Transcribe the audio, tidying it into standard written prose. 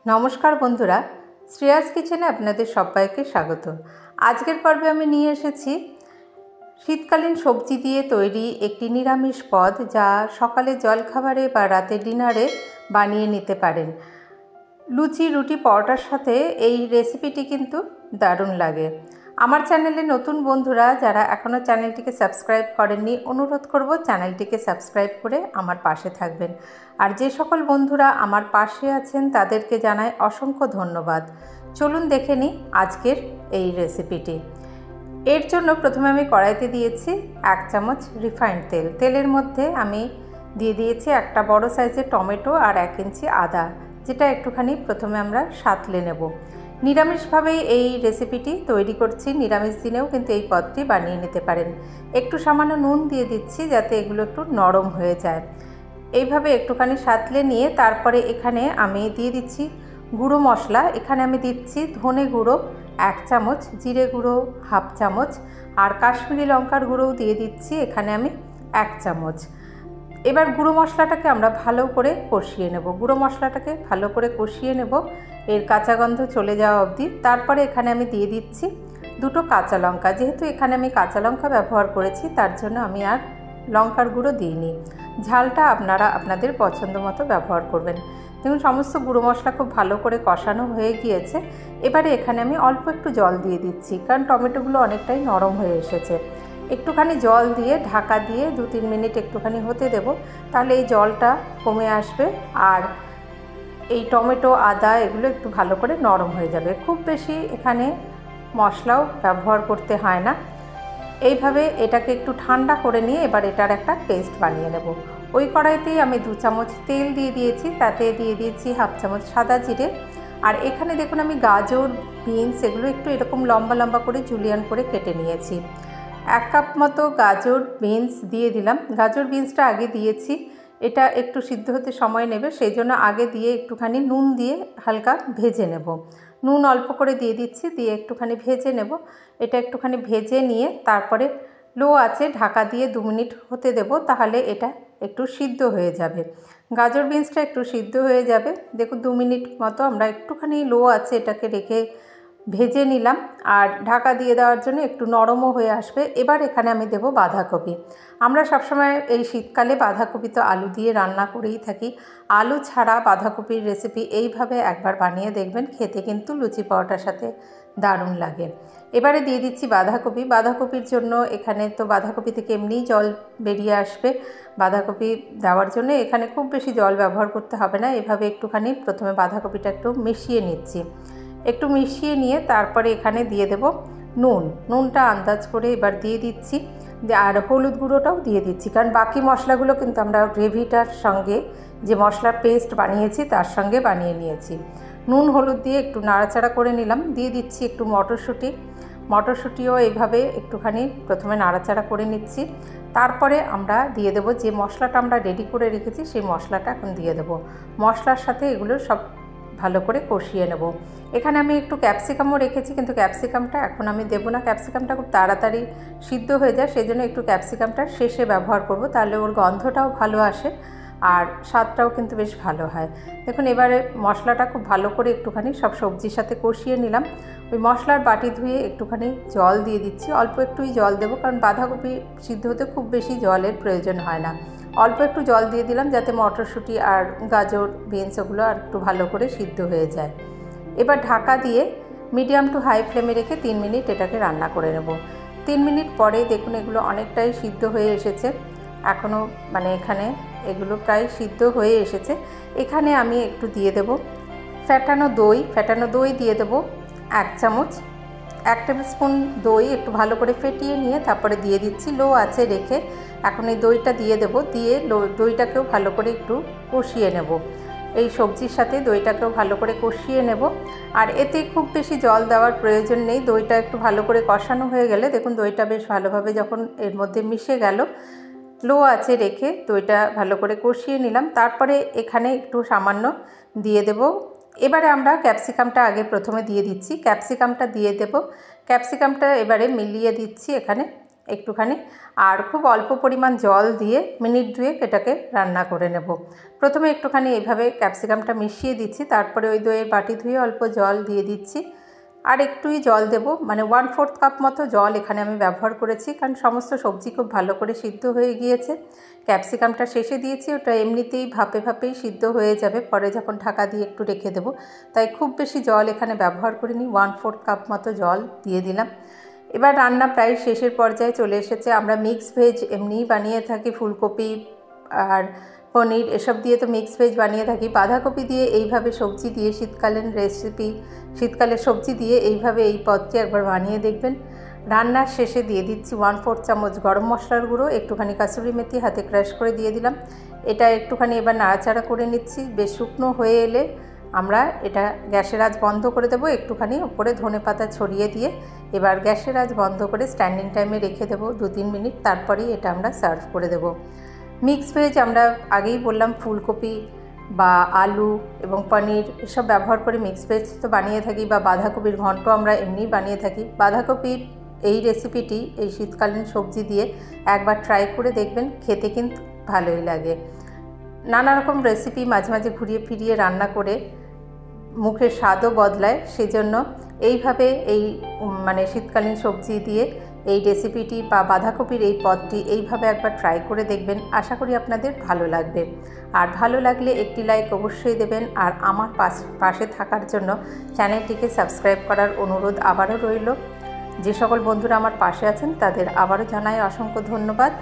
নমস্কার বন্ধুরা, শ্রেয়াস কিচেনে আপনাদের সবাইকে স্বাগত। আজকের পর্বে আমি নিয়ে এসেছি শীতকালীন সবজি দিয়ে তৈরি একটি নিরামিষ পদ, যা সকালে জলখাবারে বা রাতে ডিনারে বানিয়ে নিতে পারেন। লুচি, রুটি, পরোটার সাথে এই রেসিপিটি কিন্তু দারুণ লাগে। আমার চ্যানেলে নতুন বন্ধুরা যারা এখনও চ্যানেলটিকে সাবস্ক্রাইব করেননি, অনুরোধ করব চ্যানেলটিকে সাবস্ক্রাইব করে আমার পাশে থাকবেন। আর যে সকল বন্ধুরা আমার পাশে আছেন তাদেরকে জানাই অসংখ্য ধন্যবাদ। চলুন দেখে নিই আজকের এই রেসিপিটি। এর জন্য প্রথমে আমি কড়াইতে দিয়েছি 1 চামচ রিফাইন্ড তেল। তেলের মধ্যে আমি দিয়ে দিয়েছি একটা বড় সাইজের টমেটো আর 1 ইঞ্চি আদা, যেটা একটুখানি প্রথমে আমরা সাঁতলে নেব। নিরামিষভাবেই এই রেসিপিটি তৈরি করছি, নিরামিষ দিনেও কিন্তু এই পদটি বানিয়ে নিতে পারেন। একটু সামান্য নুন দিয়ে দিচ্ছি যাতে এগুলো একটু নরম হয়ে যায়। এইভাবে একটুখানি সাঁতলে নিয়ে তারপরে এখানে আমি দিয়ে দিচ্ছি গুঁড়ো মশলা। এখানে আমি দিচ্ছি ধনে গুঁড়ো 1 চামচ, জিরে গুঁড়ো 1/2 চামচ, আর কাশ্মীরি লঙ্কার গুঁড়োও দিয়ে দিচ্ছি এখানে আমি 1 চামচ। এবার গুঁড়ো মশলাটাকে আমরা ভালো করে কষিয়ে নেব। গুঁড়ো মশলাটাকে ভালো করে কষিয়ে নেব এর কাঁচা গন্ধ চলে যাওয়া অবধি। তারপরে এখানে আমি দিয়ে দিচ্ছি 2টো কাঁচা লঙ্কা। যেহেতু এখানে আমি কাঁচা লঙ্কা ব্যবহার করেছি, তার জন্য আমি আর লঙ্কার গুঁড়ো দিইনি। ঝালটা আপনারা আপনাদের পছন্দ মতো ব্যবহার করবেন। দেখুন, সমস্ত গুঁড়ো মশলা খুব ভালো করে কষানো হয়ে গিয়েছে। এবারে এখানে আমি অল্প একটু জল দিয়ে দিচ্ছি, কারণ টমেটোগুলো অনেকটাই নরম হয়ে এসেছে। একটুখানি জল দিয়ে ঢাকা দিয়ে 2-3 মিনিট একটুখানি হতে দেব, তাহলে এই জলটা কমে আসবে আর এই টমেটো, আদা এগুলো একটু ভালো করে নরম হয়ে যাবে। খুব বেশি এখানে মশলাও ব্যবহার করতে হয় না। এইভাবে এটাকে একটু ঠান্ডা করে নিয়ে এবার এটার একটা পেস্ট বানিয়ে নেব। ওই কড়াইতেই আমি 2 চামচ তেল দিয়ে দিয়েছি, তাতে দিয়ে দিয়েছি 1/2 চামচ সাদা জিরে। আর এখানে দেখুন আমি গাজর, বিনস এগুলো একটু এরকম লম্বা লম্বা করে জুলিয়ান করে কেটে নিয়েছি। 1 কাপ মতো গাজর, বিনস দিয়ে দিলাম। গাজর, বিনসটা আগে দিয়েছি, এটা একটু সিদ্ধ হতে সময় নেবে, সেই জন্য আগে দিয়ে একটুখানি নুন দিয়ে হালকা ভেজে নেব। নুন অল্প করে দিয়ে দিচ্ছি, দিয়ে একটুখানি ভেজে নেব। এটা একটুখানি ভেজে নিয়ে তারপরে লো আঁচে ঢাকা দিয়ে 2 মিনিট হতে দেব, তাহলে এটা একটু সিদ্ধ হয়ে যাবে। গাজর, বিনসটা একটু সিদ্ধ হয়ে যাবে। দেখুন 2 মিনিট মতো আমরা একটুখানি লো আঁচে এটাকে রেখে ভেজে নিলাম, আর ঢাকা দিয়ে দেওয়ার জন্য একটু নরমও হয়ে আসবে। এবার এখানে আমি দেব বাঁধাকপি। আমরা সবসময় এই শীতকালে বাঁধাকপি তো আলু দিয়ে রান্না করেই থাকি। আলু ছাড়া বাঁধাকপির রেসিপি এইভাবে একবার বানিয়ে দেখবেন, খেতে কিন্তু লুচি পরোটার সাথে দারুণ লাগে। এবারে দিয়ে দিচ্ছি বাঁধাকপি। বাঁধাকপির জন্য এখানে তো বাঁধাকপি থেকে এমনিই জল বেরিয়ে আসবে। বাঁধাকপি দেওয়ার জন্য এখানে খুব বেশি জল ব্যবহার করতে হবে না। এভাবে একটুখানি প্রথমে বাঁধাকপিটা একটু মিশিয়ে নিচ্ছি। একটু মিশিয়ে নিয়ে তারপরে এখানে দিয়ে দেব নুন। নুনটা আন্দাজ করে এবার দিয়ে দিচ্ছি, আর হলুদ গুঁড়োটাও দিয়ে দিচ্ছি, কারণ বাকি মশলাগুলো কিন্তু আমরা গ্রেভিটার সঙ্গে যে মশলার পেস্ট বানিয়েছি তার সঙ্গে বানিয়ে নিয়েছি। নুন, হলুদ দিয়ে একটু নাড়াচাড়া করে নিলাম। দিয়ে দিচ্ছি একটু মটরশুঁটি। মটরশুঁটিও এইভাবে একটুখানি প্রথমে নাড়াচাড়া করে নিচ্ছি। তারপরে আমরা দিয়ে দেব যে মশলাটা আমরা রেডি করে রেখেছি, সেই মশলাটা এখন দিয়ে দেব। মশলার সাথে এগুলো সব ভালো করে কষিয়ে নেব। এখানে আমি একটু ক্যাপসিকামও রেখেছি, কিন্তু ক্যাপসিকামটা এখন আমি দেবো না। ক্যাপসিকামটা খুব তাড়াতাড়ি সিদ্ধ হয়ে যায়, সেই জন্য একটু ক্যাপসিকামটা শেষে ব্যবহার করব, তাহলে ওর গন্ধটাও ভালো আসে আর স্বাদটাও কিন্তু বেশ ভালো হয়। দেখুন, এবারে মশলাটা খুব ভালো করে একটুখানি সব সবজির সাথে কষিয়ে নিলাম। ওই মশলার বাটি ধুয়ে একটুখানি জল দিয়ে দিচ্ছি। অল্প একটুই জল দেবো, কারণ বাঁধাকপি সিদ্ধ হতে খুব বেশি জলের প্রয়োজন হয় না। অল্প একটু জল দিয়ে দিলাম যাতে মটরশুঁটি আর গাজর, বিনস ওগুলো আর একটু ভালো করে সিদ্ধ হয়ে যায়। এবার ঢাকা দিয়ে মিডিয়াম টু হাই ফ্লেমে রেখে 3 মিনিট এটাকে রান্না করে নেব। 3 মিনিট পরে দেখুন এগুলো অনেকটাই সিদ্ধ হয়ে এসেছে। এখনও এখানে এগুলো প্রায় সিদ্ধ হয়ে এসেছে। এখানে আমি একটু দিয়ে দেব ফ্যাটানো দই। ফ্যাটানো দই দিয়ে দেব 1 চামচ। 1 টেবিল স্পুন দই একটু ভালো করে ফেটিয়ে নিয়ে তারপরে দিয়ে দিচ্ছি লো আঁচে রেখে। এখন এই দইটা দিয়ে দেব, দিয়ে দইটাকেও ভালো করে একটু কষিয়ে নেব। এই সবজির সাথে দইটাকেও ভালো করে কষিয়ে নেব। আর এতে খুব বেশি জল দেওয়ার প্রয়োজন নেই। দইটা একটু ভালো করে কষানো হয়ে গেলে দেখুন দইটা বেশ ভালোভাবে যখন এর মধ্যে মিশে গেল, লো আঁচে রেখে দইটা ভালো করে কষিয়ে নিলাম। তারপরে এখানে একটু সামান্য দিয়ে দেব। এবারে আমরা ক্যাপসিকামটা আগে প্রথমে দিয়ে দিচ্ছি। ক্যাপসিকামটা দিয়ে দেব। ক্যাপসিকামটা এবারে মিলিয়ে দিচ্ছি এখানে একটুখানি, আর খুব অল্প পরিমাণ জল দিয়ে মিনিট 2 এটাকে রান্না করে নেব। প্রথমে একটুখানি এইভাবে ক্যাপসিকামটা মিশিয়ে দিচ্ছি, তারপরে ওই দইয়ের বাটি ধুয়ে অল্প জল দিয়ে দিচ্ছি, আর একটুই জল দেব, মানে 1/4 কাপ মতো জল এখানে আমি ব্যবহার করেছি, কারণ সমস্ত সবজি খুব ভালো করে সিদ্ধ হয়ে গিয়েছে। ক্যাপসিকামটা শেষে দিয়েছি, ওটা এমনিতেই ভাপেই সিদ্ধ হয়ে যাবে, পরে যখন ঢাকা দিয়ে একটু রেখে দেবো, তাই খুব বেশি জল এখানে ব্যবহার করিনি, 1/4 কাপ মতো জল দিয়ে দিলাম। এবার রান্না প্রায় শেষের পর্যায়ে চলে এসেছে। আমরা মিক্স ভেজ এমনিই বানিয়ে থাকি, ফুলকপি আর পনির এসব দিয়ে তো মিক্স ভেজ বানিয়ে থাকি। বাঁধাকপি দিয়ে এইভাবে সবজি দিয়ে শীতকালের সবজি দিয়ে এইভাবে এই পদটি একবার বানিয়ে দেখবেন। রান্নার শেষে দিয়ে দিচ্ছি 1/4 চামচ গরম মশলার গুঁড়ো, একটুখানি কাসুরি মেথি হাতে ক্রাশ করে দিয়ে দিলাম। এটা একটুখানি এবার নাড়াচাড়া করে নিচ্ছি। বেশ শুকনো হয়ে এলে আমরা এটা গ্যাসের আঁচ বন্ধ করে দেবো, একটুখানি উপরে ধনেপাতা ছড়িয়ে দিয়ে এবার গ্যাসের আঁচ বন্ধ করে স্ট্যান্ডিং টাইমে রেখে দেবো 2-3 মিনিট, তারপরেই এটা আমরা সার্ভ করে দেবো। মিক্স ভেজ আমরা আগেই বললাম ফুলকপি বা আলু এবং পনির এসব ব্যবহার করে মিক্স ভেজ তো বানিয়ে থাকি, বা বাঁধাকপির ঘন্ট আমরা এমনিই বানিয়ে থাকি। বাঁধাকপির এই রেসিপিটি এই শীতকালীন সবজি দিয়ে একবার ট্রাই করে দেখবেন, খেতে কিন্তু ভালোই লাগে। নানা রকম রেসিপি মাঝে মাঝে ঘুরিয়ে ফিরিয়ে রান্না করে মুখের স্বাদও বদলায়, সেজন্য এইভাবে মানে শীতকালীন সবজি দিয়ে এই রেসিপিটি বা বাঁধাকপির এই পদটি এইভাবে একবার ট্রাই করে দেখবেন, আশা করি আপনাদের ভালো লাগবে। আর ভালো লাগলে একটি লাইক অবশ্যই দেবেন, আর আমার পাশে থাকার জন্য চ্যানেলটিকে সাবস্ক্রাইব করার অনুরোধ আবারও রইল। যে সকল বন্ধুরা আমার পাশে আছেন তাদের আবারও জানাই অসংখ্য ধন্যবাদ।